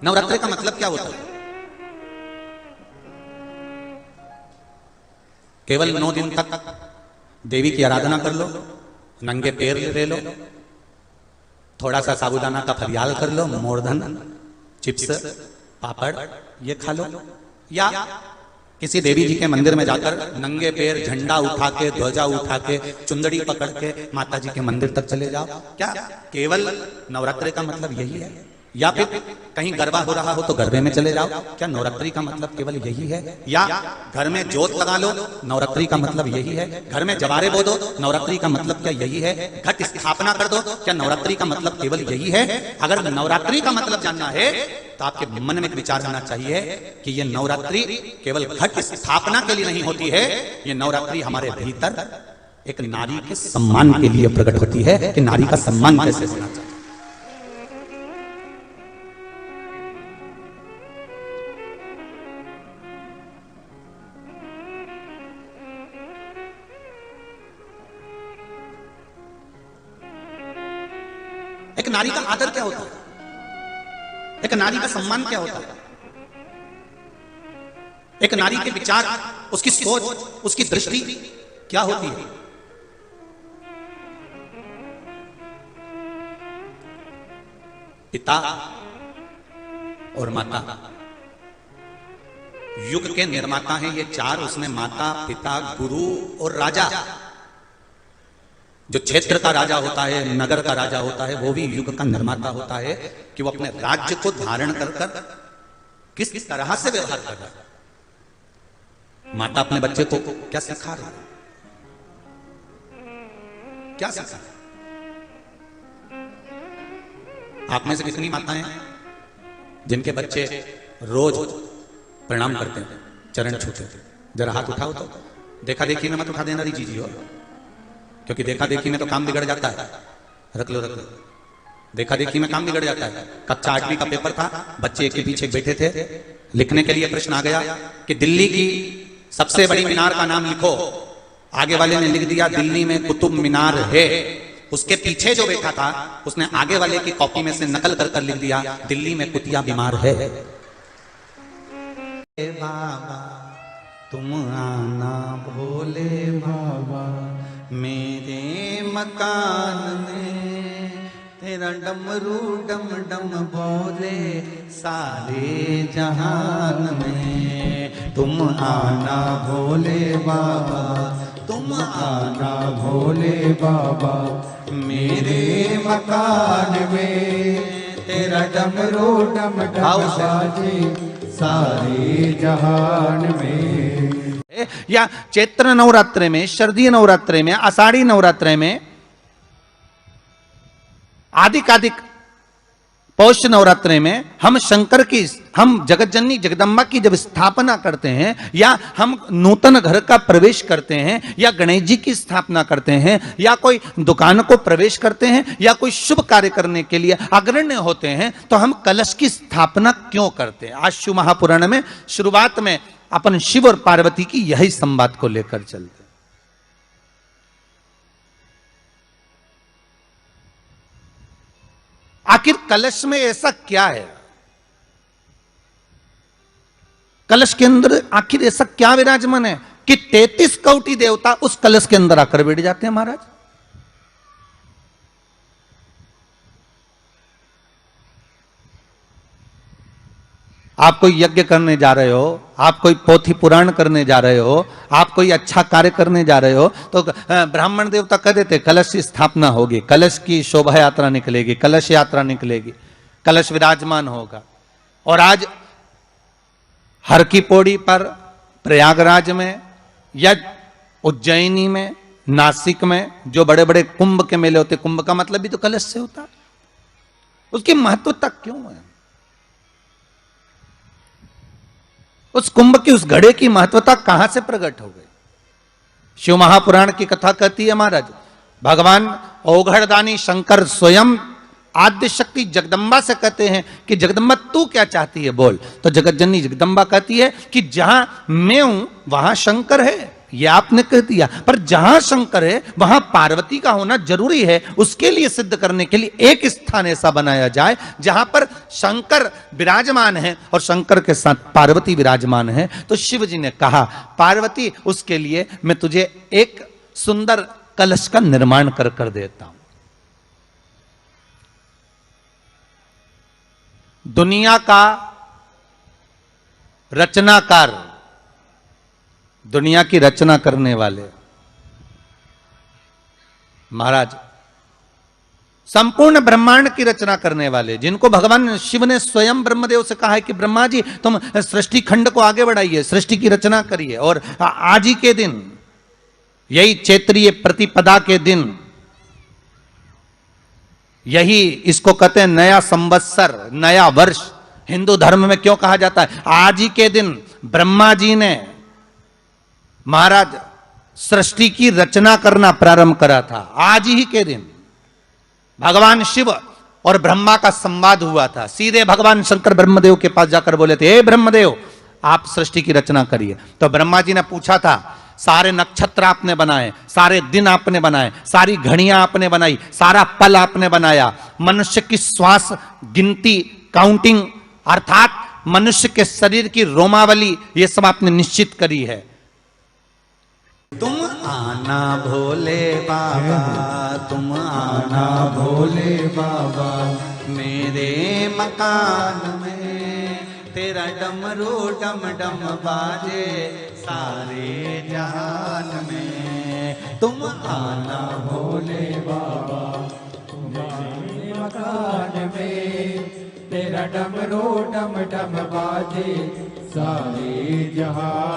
नवरात्रि का मतलब क्या होता है? केवल 9 दिन तक देवी की आराधना कर लो, नंगे पैर ले लो, थोड़ा सा साबूदाना का फरियाल कर लो, मोरधन, चिप्स, पापड़ ये खा लो, या किसी देवी जी के मंदिर में जाकर नंगे पैर झंडा उठा के, ध्वजा उठा के, चुंदड़ी पकड़ के माता जी के मंदिर तक चले जाओ। क्या केवल नवरात्रि का मतलब यही है? या फिर कहीं गरबा हो रहा हो तो गरबे में चले जाओ, क्या नवरात्रि का मतलब केवल यही है? या घर में जोत लगा लो, नवरात्रि का मतलब यही है? घर में जवारे बो दो, नवरात्रि का मतलब क्या यही है? घट स्थापना कर दो, क्या नवरात्रि का मतलब केवल यही है? अगर नवरात्रि का मतलब जानना है तो आपके मन में एक विचार आना चाहिए कि ये नवरात्रि केवल घट स्थापना के लिए नहीं होती है, ये नवरात्रि हमारे भीतर एक नारी के सम्मान के लिए प्रकट होती है कि नारी का सम्मान कैसे होना चाहिए। एक नारी का आदर क्या होता है? एक नारी का सम्मान क्या होता है? एक नारी के विचार, उसकी सोच, उसकी दृष्टि क्या होती है? पिता और माता युग के निर्माता हैं ये चार, उसमें माता, पिता, गुरु और राजा। जो क्षेत्र का राजा होता है, नगर का राजा होता है, वो भी युग का निर्माता होता है कि वो अपने राज्य को धारण कर कर किस तरह से व्यवहार कर रहा है। माता अपने बच्चे को क्या सिखा रही है? क्या सिखा रही? आप में से कितनी माताएं हैं जिनके बच्चे रोज प्रणाम करते हैं, चरण छूते हैं? जरा हाथ उठाओ तो। देखा देखी में मत उठा देना जी जी, क्योंकि देखा देखी में तो काम बिगड़ जाता है। रख लो रख लो, देखा देखी में काम बिगड़ जाता है। कक्षा 8वीं का पेपर था, बच्चे एक के पीछे बैठे थे, लिखने के लिए प्रश्न आ गया कि दिल्ली की सबसे बड़ी मीनार का नाम लिखो। आगे वाले ने लिख दिया दिल्ली में कुतुब मीनार है। उसके पीछे जो बैठा था उसने आगे वाले की कॉपी में से नकल कर कर लिख दिया दिल्ली में कुतिया बीमार है। बाबा तुम आना भोले बाबा मेरे मकान में, तेरा डमरू डम डम बोले सारे जहान में। तुम आना भोले बाबा, तुम आना भोले बाबा मेरे मकान में, तेरा डमरू डम डम बाजे सारे जहान में। या चैत्र नवरात्रि में, शरदीय नवरात्रि में, आषाढ़ी नवरात्रि में, आदिकादिक पौष नवरात्रि में हम शंकर की, हम जगत जननी जगदम्बा की जब स्थापना करते हैं, या हम नूतन घर का प्रवेश करते हैं, या गणेश जी की स्थापना करते हैं, या कोई दुकान को प्रवेश करते हैं, या कोई शुभ कार्य करने के लिए अग्रण्य होते हैं, तो हम कलश की स्थापना क्यों करते हैं? आज शिव महापुराण में शुरुआत में अपन शिव और पार्वती की यही संवाद को लेकर चलते। आखिर कलश में ऐसा क्या है? कलश के अंदर आखिर ऐसा क्या विराजमान है कि 33 कोटि देवता उस कलश के अंदर आकर बैठ जाते हैं? महाराज, आप कोई यज्ञ करने जा रहे हो, आप कोई पोथी पुराण करने जा रहे हो, आप कोई अच्छा कार्य करने जा रहे हो, तो ब्राह्मण देवता कह देते कलश की स्थापना होगी, कलश की शोभा यात्रा निकलेगी, कलश यात्रा निकलेगी, कलश विराजमान होगा। और आज हर की पौड़ी पर, प्रयागराज में या उज्जैनी में, नासिक में जो बड़े बड़े कुंभ के मेले होते, कुंभ का मतलब भी तो कलश से होता, उसकी महत्वता क्यों है? उस कुंभ की, उस घड़े की महत्वता कहां से प्रकट हो गई? शिव महापुराण की कथा कहती है महाराज, भगवान औघड़दानी शंकर स्वयं आद्य शक्ति जगदम्बा से कहते हैं कि जगदम्बा तू क्या चाहती है बोल। तो जगत जननी जगदम्बा कहती है कि जहां मैं हूं वहां शंकर है। ये आपने कह दिया, पर जहां शंकर है वहां पार्वती का होना जरूरी है। उसके लिए सिद्ध करने के लिए एक स्थान ऐसा बनाया जाए जहां पर शंकर विराजमान है और शंकर के साथ पार्वती विराजमान है। तो शिव जी ने कहा, पार्वती उसके लिए मैं तुझे एक सुंदर कलश का निर्माण कर देता हूं। दुनिया का रचनाकार, दुनिया की रचना करने वाले महाराज, संपूर्ण ब्रह्मांड की रचना करने वाले, जिनको भगवान शिव ने स्वयं ब्रह्मदेव से कहा है कि ब्रह्मा जी तुम सृष्टि खंड को आगे बढ़ाइए, सृष्टि की रचना करिए। और आज ही के दिन, यही चैत्रीय प्रतिपदा के दिन, यही इसको कहते हैं नया संवत्सर, नया वर्ष। हिंदू धर्म में क्यों कहा जाता है? आज ही के दिन ब्रह्मा जी ने महाराज सृष्टि की रचना करना प्रारंभ करा था। आज ही के दिन भगवान शिव और ब्रह्मा का संवाद हुआ था। सीधे भगवान शंकर ब्रह्मदेव के पास जाकर बोले थे, हे ब्रह्मदेव आप सृष्टि की रचना करिए। तो ब्रह्मा जी ने पूछा था, सारे नक्षत्र आपने बनाए, सारे दिन आपने बनाए, सारी घड़ियां आपने बनाई, सारा पल आपने बनाया, मनुष्य की श्वास गिनती, काउंटिंग, अर्थात मनुष्य के शरीर की रोमावली, ये सब आपने निश्चित करी है। तुम आना भोले बाबा, तुम आना भोले बाबा, मेरे मकान में, तेरा डमरू डम डम बाजे सारे जहान में। तुम आना भोले बाबा, तुम्हारे मकान में, तेरा डमरू डम डम बाजे सारे जहां।